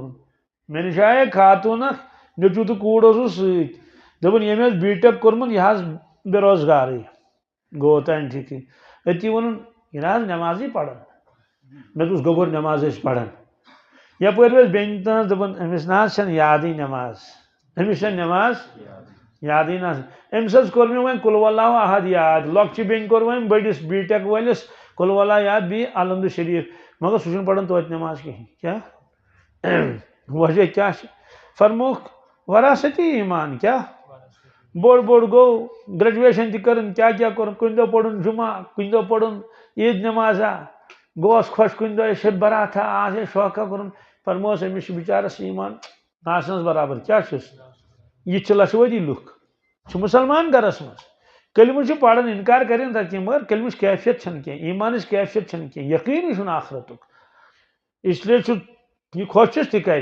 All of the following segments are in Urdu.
کورن مے نش آئے خاتون نیچو تو کوڑ ست دپن یم بی ٹیک کورمت یہ بے روزگار گو تین ٹھیک اتی ون یہ نمازی پڑھان مے دوس گوبر نماز پڑھان یپر ویس بین تہذ دپان امس نا یادی نماز امس نماز یادی نا امس کور مے وین کل واللہ احد یاد لۄکچہِ بین کور وین بڑس بی ٹیک ولس کل واللہ یاد بی الحمد شریف مگر سہ پڑھان توتہِ نماز کہین کیا وجہ کیا فرموک وراثتی ایمان کیا بوڑ بوڑ گو گریجویشن تہ کرن کیا کورن کن دہ پڑھن جمعہ کن دہ پڑھن عید نمازا گوس خوش کن دہ شب براتھا آسے شوقہ کورن فرموس امس بچارس ایمان ناسنس برابر کیا یہ لچھوتی لکھ مسلمان گرس مز کلمہ پڑھان انکار کریں تک مگر کلمچ کیفیت کی ایمانچ کیفیت کی یقین آخرت اس لیے یہ خوش تہ کر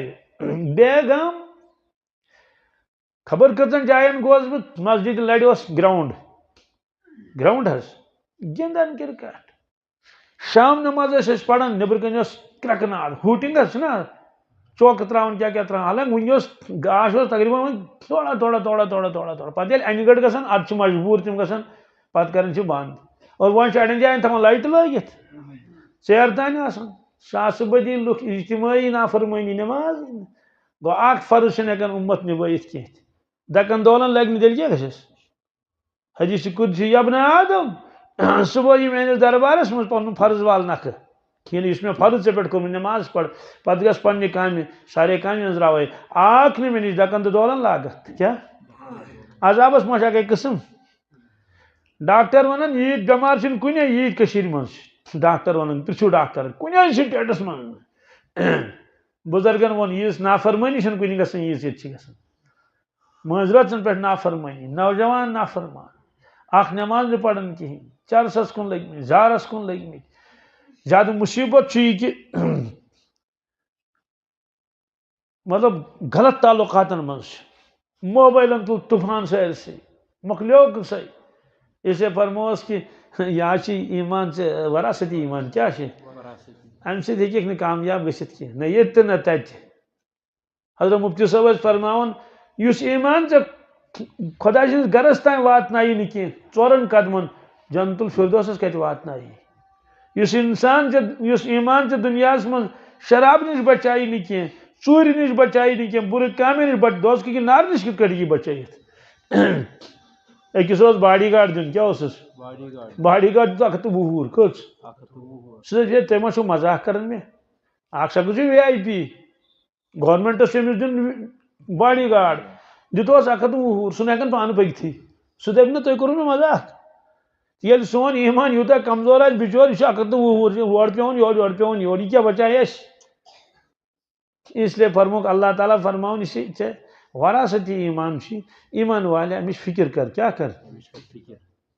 بیگام خبر کتن جائن گوس بہ مسجد لڑس گراؤنڈ گندان کرکٹ شام نماز پڑھان نبر کن کرکناڑ ہوٹنگ نا چوکہ تراؤن کیا تراؤن حالانکہ ون گاش تقریباً تھوڑا تھوڑا تھوڑا تھوڑا تھوڑا تھوڑا پتہ انہ گڑ گھان اد مجبور تم گھان پتہ کران بند اور ون اڑین جائن تھان لائٹ لگت ژیر تان آسان ساس بدی لکھ اجتماعی نافرمانی نماز گو اخ فرض چھ ہیکان امت نبھائت کی دکن دولن لگن تیل کیا گھس حدیث قدسی ابن آدم صبح میانس دربارس مز پن فرض وال نکھ کھین اس میں فرض ے پہ کور نماز پڑھ پتہ گھس پنہ کامہ سارے کامہ انزراوے آکھ نہ مے نش دکن تو دولن لاگت کیا عذابس مشا گئی قسم ڈاکٹر ونان ییت بٮ۪مار چھنہ کُنے ییت کشیر مز ڈاکٹر ونان پرژھو ڈاکٹر کُنے سٹیٹس من بزرگن ون یس نافرمانی چھنہ کُنہ گژھان ییژ ییٚتہِ چھِ گژھان مٲنٛزِ پہ نافرمانی نوجوان نافرمان اخ نماز نہ پڑھان کہین چرسس کن لگمت زارس کن لگمت زیادہ مصیبت یہ کہ مطلب غلط تعلقاتن مز موبائلن تل طوفان سارے مکلیو سی اسے فرموس کہ یہ ایمان وراثتی ایمان کیا ام سک نا کامیاب گھت کی نہ یہ تو نہ تت حضرت مفتی صاحب فرماون اس ایمان خدا سندس گرس تین واتنائی نا کی ژورن قدمن جنت الفردوسس کت واتنائی اس انسان اس ایمان دنیا من شراب نش بچائی نا کی ژور نش بچائی نا کی بر کامہ نش دوزکی کی نار نش کت یہ بچائت اکس باڈی گارڈ دن کیا باڈی گارڈ 120 کچھ سہ تمہ مزاق کران مے اخ شخص وی آئی پی گورمنٹس امس دن باڈی گارڈ دتوس 120 سہ ہیکن پانہ پکتھی سہ دپ نا تھی کور مے مزاق یل سون ایمان یوتہ کمزور آس بچور یہ 120 ہور پیون یور پیون یور یہ کیا بچائے اس لیے فرموک اللہ تعالیٰ فرماؤن یہ وراثتی ایمان ایمان والے امچ فکر کر کیا کر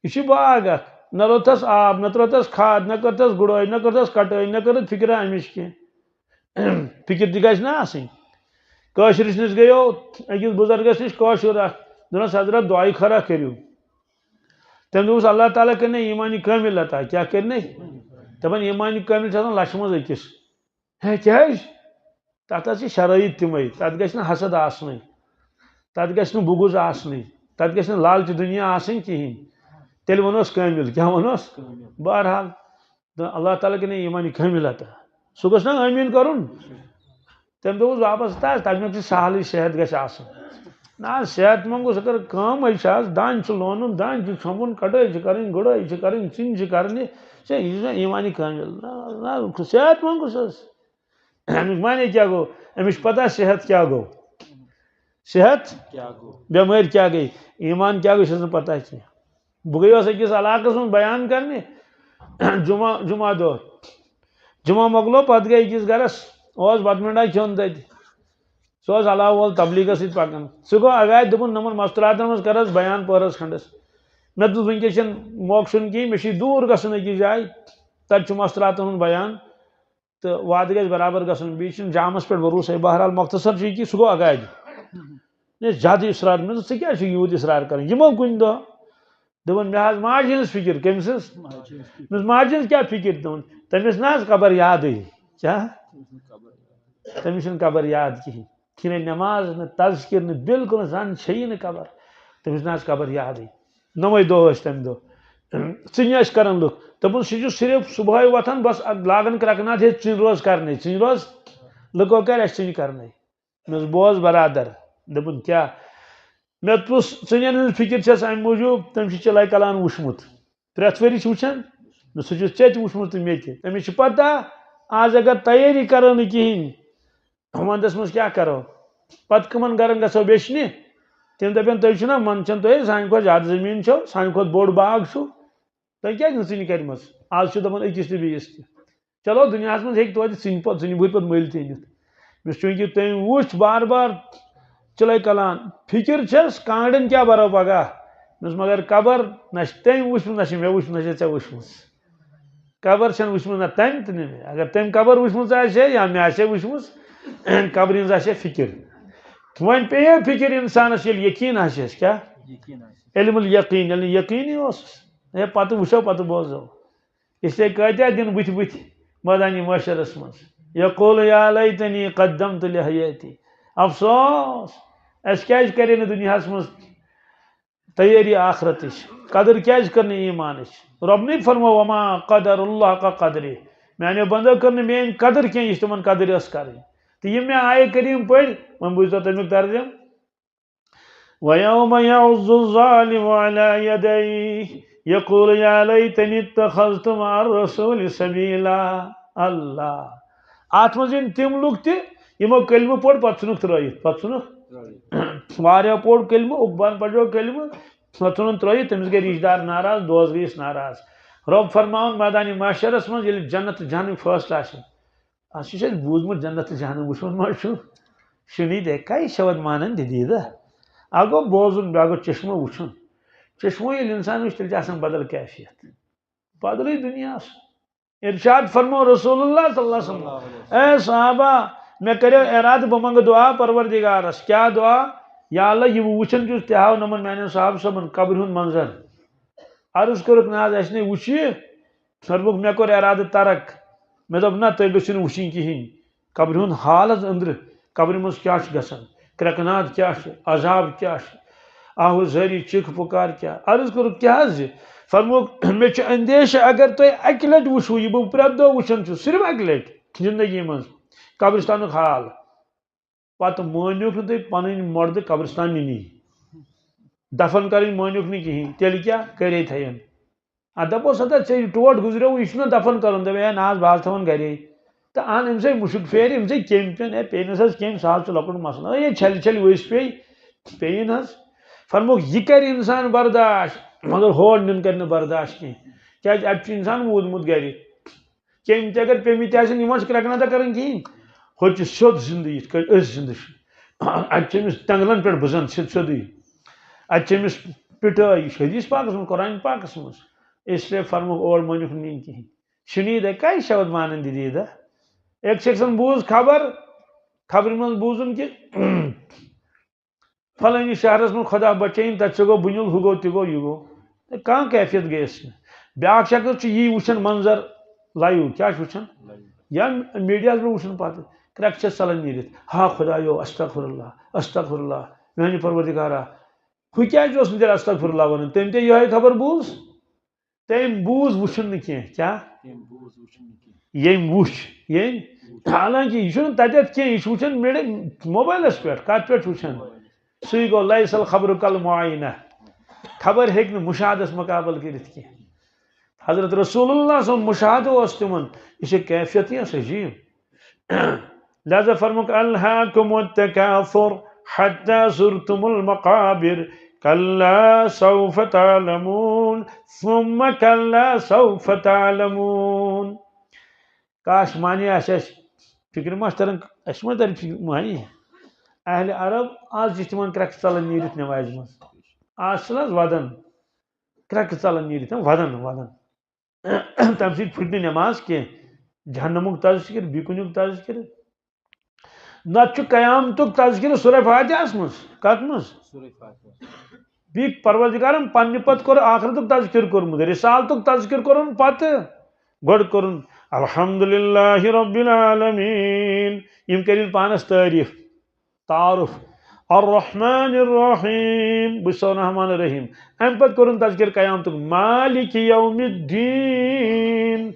یہ باغ اخ نہ روتس آب نہ تروتس کھاد نہ کرتس گڑائی نہ کرتس کٹائی نہ کرت فکر امچ کی فکر تہ گھس نا آسن کاشرس نش گیو اکس بزرگس نش کاشر اخ دنس حضرت دعائی خرا کرو تم دس اللہ تعالیٰ کرنے ایمانی کامل عطا کیا کرنے دپان ایمانی کامل آسان لچھ مز اکس ہے کیا تر شرائط تمے تر گھس نا حسد آسن تر گھس نا بغض آسن تر گھس نا لالچ دنیا آسن کہین تیل ونوس کامل کیا ونوس بہرحال اللہ تعالیٰ کرنے ایمانی کامل عطا سہ گوس نا آمین کرن تم دس واپس تمیک سہل صحت گھس آسن نا صحت مند گوس کر کم دان لونن دان چھومبن کٹائی کریں گڑائی کریں چن کرنے یہ ایمانی کامل صحت مند گوس امیک معنی کیا گو امس پتہ صحت کیا گو صحت بیمار کیا گئی ایمان کیا گئی پتہ کی بہ گیس اکس علاقس من بیان کرنے جمعہ دہ جمعہ مکلو پتہ گئی اکس گرس بتہ منڈا کھیون تت سہ اللہ وول تبلیغس ست پکان سہ گو اگاہ دپن نمن مستوراتن مز کرس بیان پہرس کھنڈس مے دس ونکس موقع چھن کہین مے دور گھن اکس جائے تت مستوراتن ہند بیان تو وعدہ گھس برابر گھن بیس جامس پہ بھروسہ بہرحال مختصر یہ کہ سہ گو اگاہ زیادہ اصرار میں ژٕ کیٛازِ چھُکھ یوٗت اصرار کران یمو کُنہِ دۄہ دپان مےٚ حظ ماجہِ ہٕنٛز فکر کٔمۍ سٕنٛز مےٚ ماجہِ ہٕنٛز کیٛاہ فکر دپان تٔمِس نہ حظ خبر یادٕے کیٛاہ تمس قبر یاد کہین کھنے نماز نہ تذکر نہ بالکل زن چھ نا قبر تمس نا قبر یاد نوے دہ تمہ دہ ژنہ کران لُکھ دپن سہ صرف صبح وتھان بس لاگان کرکنات ہے ژن روز کرنے ژن روز لُکو کر اس ژن کرنے مس بوز برادر دپن کیا مے پرس ژنن ہن فکر چھس ام موجوب تم چلاے کلان وچھمت پریت وری وچھان سہ ژےٚ تہِ وچھمت مے تہِ تمس پتہ آز اگر تیاری کرو نا کہین وندس مز کیا کرو پتہ کمن گرن گژھو بیچنہِ تم دپن تُہۍ چھِو نا منچن تُہۍ سانہِ کھۄتہٕ زیادٕ زٔمیٖن چھو سانہِ کھۄتہٕ بوٚڑ باغ چھُ تُہۍ کیازِ نہٕ ژٕنہِ کٔرمٕژ آز چھُ دپان أکِس تہِ بیٚیِس تہِ چلو دُنیاہس منٛز ہیٚکہِ توتہِ ژٕنہِ بٔرۍ پتہٕ مٔلۍ تہِ أنِتھ مےٚ چوٗنٛکہِ تٔمۍ وُچھ بار بار چلے کلان فکر چھس کانٛگڑٮ۪ن کیٛاہ برو پگاہ مےٚ مگر قبر نہ چھِ تٔمۍ وٕچھمٕژ نہ چھِ مےٚ وٕچھمٕژ نہ چھِ ژےٚ وٕچھمٕژ قبر چھنہٕ وٕچھمٕژ نہ تٔمۍ تہٕ نہ مےٚ اگر تٔمۍ قبر وٕچھمٕژ آسہِ ہے یا مےٚ آسہِ ہے وٕچھمٕژ قبرِ ہٕنٛز آسہِ ہے فکر وۄنۍ پیٚیے فکر انسانس ییٚلہِ یقیٖن آسٮ۪س کیٛاہ علم الیقیٖن ییٚلہِ نہٕ یقیٖنی اوسُس ہے پتہٕ وٕچھو پتہٕ بوزو اسلیے کۭتیاہ دِن بٕتھِ بٕتھِ مٲدانہِ معاشرس منٛز یقول یا لیتنی قدمت لحیاتی افسوس اس کیٛازِ کرے نہٕ دُنیاہس منٛز تیٲری آخرتٕچ قدر کیٛازِ کٔر نہٕ ایٖمانٕچ رۄبنٕے فرمو وما قدر اللہ کا قدرِ میانیو بندو کٔر نہٕ میٲنۍ قدر کینٛہہ یُس تِمن قدر ٲس کرٕنۍ تہٕ یِم مےٚ آیے کریٖم پٔرۍ وۄنۍ بوٗزتو تمیُک ترجم وَيَوْمَ يَعُضُّ الظَّالِمُ عَلَى يَدَيْهِ يَقُولُ يَا لَيْتَنِي اتَّخَذْتُ مَعَ الرَّسُولِ سَبِيلًا اللہ ات منٛز یِن تِم لُکھ تہِ یِمو کلمہٕ پوٚر پتہٕ ژھُنُکھ ترٲیِتھ پتہٕ ژھُنُکھ واریاہو پوٚر کلمہٕ اُقبان پڑیو کلمہٕ پتہٕ ژھُنُن ترٲیِتھ تٔمِس گٔے رشتہٕ دار ناراض دوس گٔیِس ناراض رۄب فرماوُن میدانہِ معاشرس منٛز ییٚلہِ جنت تہٕ جہنمُک فٲصلہٕ آسہِ اَسہِ چھُ اَسہِ بوٗزمُت جنت تہٕ جہنم وٕچھمُت ما چھُ شُنی دے کئی شبد مانن دِدیٖدہ اکھ گوٚو بوزُن بیٛاکھ گوٚو چشمہٕ وٕچھُن چشمہٕ ییٚلہِ انسان وٕچھِ تیٚلہِ چھِ آسان بدل کیفیت بدلٕے دُنیاہس ارشاد فرمو رسول اللہ صلی اللہ علیہ وسلم اے صحابہ مےٚ کریو ارادٕ بہٕ منٛگہٕ دعا پروردگارس کیٛاہ دعا یا اللہ یہِ بہٕ وٕچھان چھُس تہِ ہاو نمن میانٮ۪ن صحابہٕ صٲبن قبرِ ہُنٛد منظر عرض کوٚرُکھ نہ حظ اَسہِ نے وٕچھ یہِ دوٚپُکھ مےٚ کوٚر ارادٕ ترک مےٚ دوٚپ نہ تُہۍ گٔژھِو نہٕ وٕچھِنۍ کِہیٖنۍ قبرِ ہُنٛد حال حظ أنٛدرٕ قبرِ منٛز کیٛاہ چھُ گژھان کرٛٮ۪کنات کیٛاہ چھُ عذاب کیٛاہ چھُ آہو زٲری چیٖخ پُکار کیٛاہ عرض کوٚرُکھ کیٛاہ حظ یہِ فرموکھ مےٚ چھُ اندیشہٕ اگر تُہۍ اکہِ لٹہِ وٕچھو یہِ بہٕ پرٛٮ۪تھ دۄہ وٕچھان چھُس صرف اکہِ لٹہِ زندگی منٛز قبرستانُک حال پتہٕ مٲنِوکھ نہٕ تُہۍ پنٕنۍ مۄردٕ قبرستان نِنی دفن کرٕنۍ مٲنِوکھ نہٕ کِہیٖنۍ تیٚلہِ کیٛاہ گرے تھٲیِن ادٕ دپوس ہتا ژےٚ یہِ ٹوٹھ گُزریو یہِ چھُنہ دفن کرُن دپے ہے نہ حظ بہٕ حظ تھاوان گرے تہٕ اہن أمۍ سٕے مُشُک پھیرِ أمۍ سٕے کیٚمۍ پیٚن ہے پیٚیِنس حظ کیٚمۍ سُہ حظ چھُ لۄکُٹ مسلہٕ ہے چھلہِ چھلہِ ؤسۍ پیٚیِن حظ فرموکھ یہِ کرِ انسان برداش مگر ہور نیُن کرِ نہٕ برداش کینٛہہ کیٛازِ اتہِ چھُ انسان موٗدمُت گرِ کیٚمۍ تہِ اگر پیٚمٕتۍ تہِ آسن یِم حظ چھِ کرٛٮ۪کناتا کران کِہیٖنۍ ہوٚتہِ چھُ سیوٚد زندٕ یِتھ کٲٹھۍ أسۍ زندٕ چھِ اتہِ چھِ أمِس تٮ۪نٛگلن پٮ۪ٹھ بٕزان سیوٚدُے اتہِ چھِ أمِس پِٹٲے یہِ چھُ حدیٖث پاکس منٛز قرآن پاکس منٛز اسلیے فرموکھ اور مٲنِکھ نہٕ نِنۍ کِہیٖنۍ شُنیٖدہ کَے شبد مانن دِدیٖدہ أکۍ شخصن بوٗز خبر خبرِ منٛز بوٗزُن کہِ فلٲنِس شہرس منٛز خۄدا بچٲیِن تتہِ سُہ گوٚو بُنیُل ہُہ گوٚو تہِ گوٚو یہِ گوٚو کانٛہہ کیفیت گٔیَس نہٕ بیٛاکھ شخص چھُ یی وٕچھان منظر لایِو کیٛاہ چھُ وٕچھان یا میٖڈیاہس پٮ۪ٹھ وٕچھان پتہٕ کرٛٮ۪کہٕ چھس ژلان نیٖرِتھ ہا خۄدایو استغفر اللہ میانہِ پروردگارا ہُہ کیٛازِ اوس نہٕ تیٚلہِ استغفر اللہ ونان تٔمۍ تے یِہوٚے خبر بوٗز تٔمۍ بوٗز وٕچھُن نہٕ کینٛہہ کیٛاہ ییٚمۍ وٕچھ ییٚمۍ حالانکہِ یہِ چھُنہٕ تتٮ۪تھ کینٛہہ یہِ چھُ وٕچھان موبایلس پٮ۪ٹھ کتھ پٮ۪ٹھ چھُ وٕچھان سُے گوٚو لیس الخبرُ کل معاینہ خبر ہیٚکہِ نہٕ مُشاہدس مقابل کٔرِتھ کینٛہہ حضرت رسول اللہ سُنٛد مُشاہدٕ اوس تِمن یہِ چھِ کیفیت یۄس عجیٖب لہذا فرموکھ الہاکُمُ التکاثُر حتی زُرتُمُ المقابر کلا سوف تعلمون ثم کلا سوف تعلمون کاش مانے آسہِ اَسہِ فکرِ ما چھِ تران اَسہِ ما ترِ فکر مانی اہلِ عرب آز چھِ تِمن کرٛٮ۪کہٕ ژلان نیٖرِتھ نٮ۪مازِ منٛز آز چھِ نہ حظ ودان کرٛٮ۪کہٕ ژلان نیٖرِتھ ودان تمہِ سۭتۍ پھٕٹہِ نہٕ نٮ۪ماز کینٛہہ جہنمُک تذکر بیٚیہِ کُنیُک تذکر نتہٕ چھُ قیامتُک تذکر سورہ فاتحہس منٛز کتھ منٛز بیٚیہِ پروردگارن پننہِ پتہٕ کوٚر آخرتُک تذکر کوٚرمُت رسالتُک تذکر کوٚرُن پتہٕ گۄڈٕ کوٚرُن الحمدللہ رب العالمین یم کرین پانس تعارف الرحمن الرحیم بس الرحمن الرحیم ام پت کرن تذکر قیامت مالک یوم الدین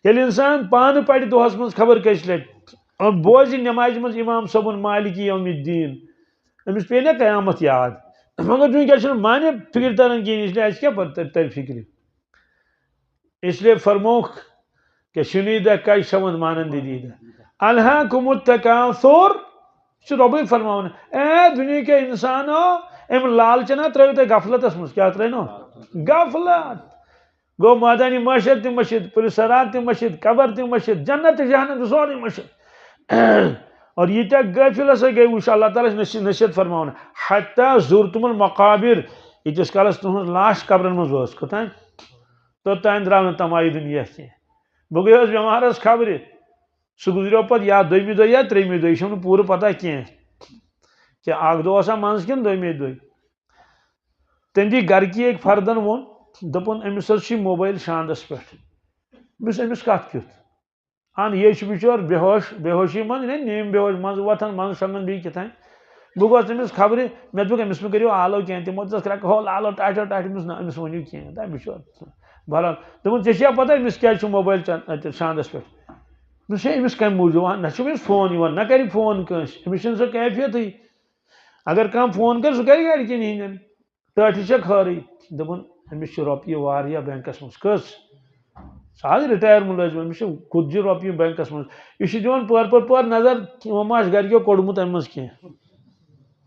یل انسان پان پڑھ دہس من خبر کس لٹ اور بوز نماز من امام صبن مالک یوم الدین امس پہ نا قیامت یاد مگر چونکہ مانے فکر تران کہین اس لیے اس کیا تر فکر اس لیے فرموک کہ شنیدہ کئی شوند مانند دیدہ الہاکم التکاثر یہ ربی فرماؤن اے دنیا کے انسانو ام لالچنا ترائیو تے غفلت اسمس کیا ترائیو غفلت گو مادانی مشہد تی مشہد پرسرات تی مشہد قبر تی مشہد جنت جہنم سوری مشہد اور یہ تک غافل سے گئی وش اللہ تعالیٰ نشید فرماؤن حتی زورتم المقابر یہ جس کالس تمہیں لاش قبرن مز اس کتائیں تو تائیں دراؤن تمائی دنیا کی بگئی اس بیمار اس خبری سہ گزریو پت یا دویمی دو یا تریمی دو یہ پورا پتہ کہ اخ دو آسان منز کن دویمی دو تم دی گھر کی ایک فردن وون دپن امس حظ موبائل شاندس پہ بس امس کت کیت یہ بچور بے ہوشی من نیم بے ہوش من وتان من شنگن بی کتائیں بہ گوس امس خبر مے دک امس مہ کریو آلو کی تمو دس کرک ہول آلو ٹاٹو امس نا امس ونیو کی بچور بہرحال دپن ژے چھیا پتہ امس کیا موبائل شاندس پہ امس کم موجود نہ امس فون نہ کر فون کنس امس سو کیفیت اگر کم فون کر سہ کر گھر کن ہند ٹاٹھی چھ خاری دپن امس روپیے واریا بینکس مز کس سہ رٹائر ملازم امس کھجہ روپیے بینکس مز یہ دان پور نظر ما گھرکیو کوڑمت ام مز کی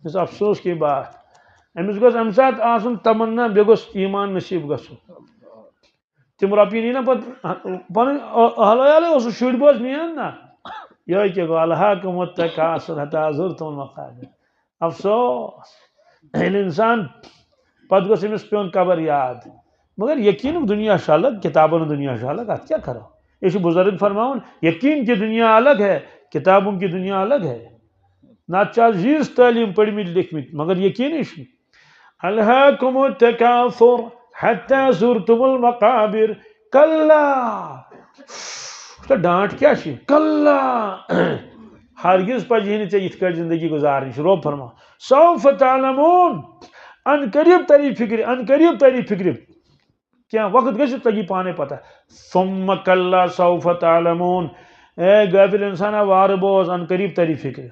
افسوس کی بات امس گوس ام سات آسن تمنا بے گوس ایمان نصیب گھن تم روپیے نی نا پن حلال اس شر بوز نین نا یہ کہ گو الہاکم التکاثر حتی زرتم المقابر افسوس انسان پتہ گوس امس پیون قبر یاد مگر یقین دنیا الگ کتابوں دنیا الگ ات کیا کرو یہ بزرگ فرماؤن یقین کی دنیا الگ ہے کتابوں کی دنیا الگ ہے نات عزیز تعلیم پڑھمت لکھمت مگر یقین الہاکم التکاثر حتی زرتم المقابر کلا ڈانٹ کیا کلا ہرگز پزی نی ژے یتھ کٲٹھۍ زندگی گزارن روب فرما سوف تعلمون ان قریب تری فکر کیا وقت گژھِ تگی پانے پتہ ثم کلا سوف تعلمون اے غافل انسان وار بوز ان قریب تری فکر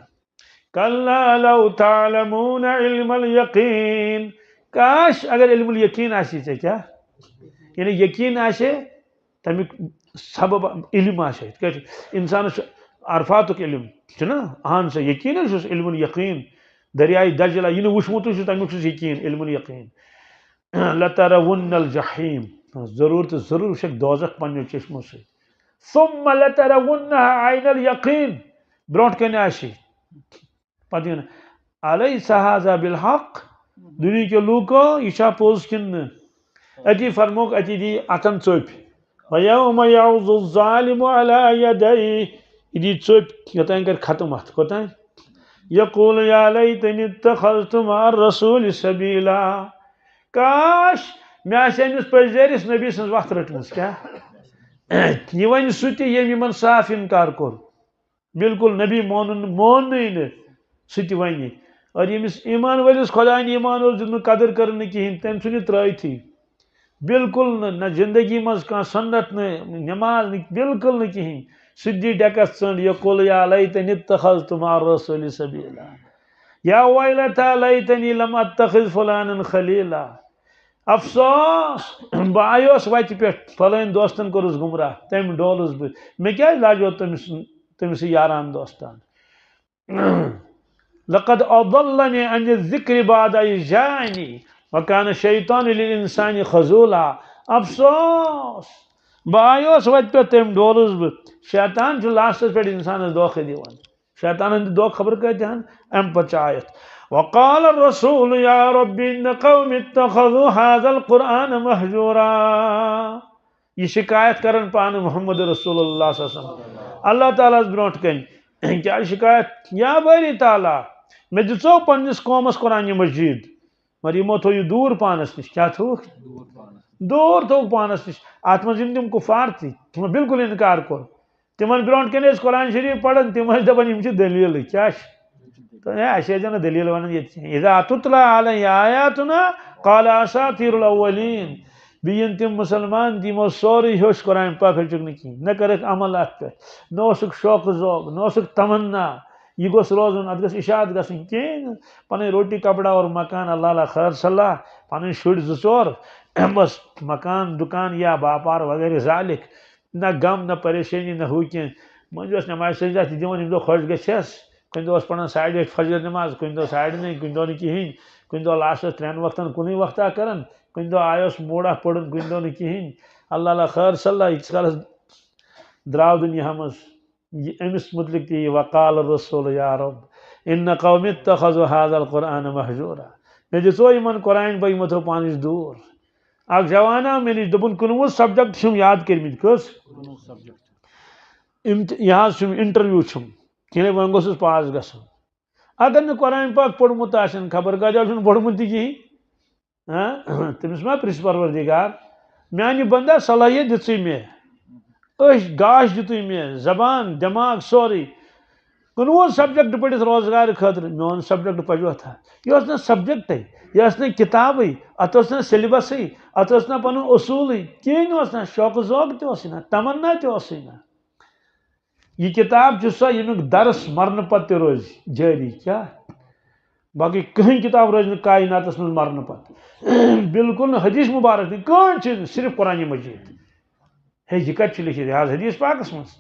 کلا لو تعلمون علم الیقین کاش اگر علم الیقین آسی ژے کیا یعنی یقین آسے تمیک سبب علم آسے انسان عرفاتک علم چھنا اہن سا یقین علم الیقین دریائے دجلہ یہ وچمت تمیک یقین علم الیقین لترون الجحیم ضرور تو ضرور وچھک دوزخ پنیو چشمو سے ثم لترونها عین الیقین برونٹ کن آسی پتہ علیس ھذا بالحق دنیا کے لوکو یہ پوز کن اتی فرموک اتی دی اتن ثوپ ویوم یعض الظالم علی یدیہ یہ ثوپ یوتان کر ختم ات کوتان یقول یا لیتنی اتخذت مع الرسول سبیلا کاش میں امس پزیرس نبی سن وقت رٹمس کیا یہ ون سہ یم یمن صاف انکار کور بالکل نبی مون سہ ون اور یمس ایمان ولس خدائن ایمان ول دن قدر کر کہین تم چھ ترائیتھی بالکل نہ زندگی مز کان سنت نماز بالکل نہ کہین سدی ڈیکس ژنڈ یقول یا لیتنی اتخذت مع الرسول سبیلا یا ویلتا لیتنی لم اتخذ فلانا خلیلا افسوس بہ آیوس وتہ پہ فلان دوستن کورس گمراہ تم ڈولس بہ مے کیا لاجو تمس یاران دوستان لقد اضلنی عن الذکر بعد اذ جاءنی وکان الشیطان للانسان خذولا افسوس بہ آیوس وتہ پہ تم ڈولس بہ شیطان چھ لاسٹس پہ انسانس دھوکہ دیوان شیطان ہند دھوکہ خبر کتہن ام پتہ آیت وقال الرسول یا رب ان قوم اتخذوا هذا القرآن مہجورا یہ شکایت کرن پان محمد رسول اللہ صلی اللہ علیہ وسلم اللہ تعالیٰ برونٹ کن کیا شکایت یا باری تعالیٰ میں دو پنس قومس قرآن مجید مگر یمو تھو یہ دور پانس نش کیا تھوک دور تھوک پانس نش ات مز تم کفار تم بالکل انکار کور تمن برونٹ کن قرآن شریف پڑھن تم دپان یم دلیل کیا تو اچھے نا دلیل ونان یہ اذا تتلا علی آیاتنا قال اساطیر الاولین بین تم مسلمان تمو سوری ہیوش قرآن پاک ہچک نہ کرک عمل ات پہ نہ شوق ذوق نہ تمنا یہ گوس روزن ات گھس اشاعت گھن کہیں پن روٹی کپڑا اور مکان اللہ اللہ خیر صلاح پن شر زور بس مکان دکان یا باپار وغیرہ ذالک نہ غم نہ پریشانی نہ ہو کی منجوس نماز سجدہ تہ دِوان یم دۄہ خۄش گژھٮ۪س کُنہِ دۄہ پڑھان ساڑِ فجر نماز کُنہِ دۄہ ساڑِ نٕے کُنہِ دۄہ نہٕ کِہیٖنۍ کُنہِ دۄہ لاسٹس 3 وقتن کُنُے وقتہ کران کُنہِ دۄہ آیوس موڈا پڑھن کُنہِ دۄہ نہٕ کِہیٖنۍ اللہ اللہ خیر صلاح ییٖتِس کالس درٛاو دُنیاہ منٛز أمِس متعلق تہِ وقال الرسول یا رب ان قوم اتخذوا هذا القرآن مهجورا مےٚ دِژو یِمن قرآن پاک یِمو تھوٚو پانہٕ نِش دوٗر اکھ جوان آو مےٚ نِش دوٚپُن 19 سبجکٹ چھِم یاد کٔرمٕتۍ کٔژ یہِ حظ چھُم انٹرویو چھُم کِنہٕ وۄنۍ گوٚژھُس پاس گژھُن اگر نہٕ قرآن پاک پوٚرمُت آسن خبر کۭتیاہ چھُنہٕ پوٚرمُت تہِ کِہیٖنۍ تٔمِس ما پرٛژھِ پروردگار میانہِ بندا صلٲحیت دِژٕے مےٚ أچھ گاش دِتُے مےٚ زبان دٮ۪ماغ سورُے 19 سبجکٹ پٔرِتھ روزگار خٲطرٕ میون سبجکٹ پجوتھا یہِ اوس نہٕ سبجکٹے یہِ ٲس نہٕ کِتابٕے اتھ اوس نہٕ سیلبسٕے اتھ اوس نہٕ پنُن اصوٗلٕے کِہیٖنۍ اوس نہٕ شوق ذوق تہِ اوسُے نہٕ تمنا تہِ اوسُے نہٕ یہ کتاب چھِ سۄ ییٚمیُک درس مرنہٕ پتہٕ تہِ روزِ جٲری کیٛاہ باقٕے کٕہٕنۍ کتاب روزِ نہٕ کائناتس منٛز مرنہٕ پتہٕ بالکل نہٕ حدیث مبارک نہٕ کٕہٕنۍ چیٖز صرف قرآن مجیٖد ہے یہِ کتہِ چھُ لیکھِتھ یہِ حظ حدیث پاکس منٛز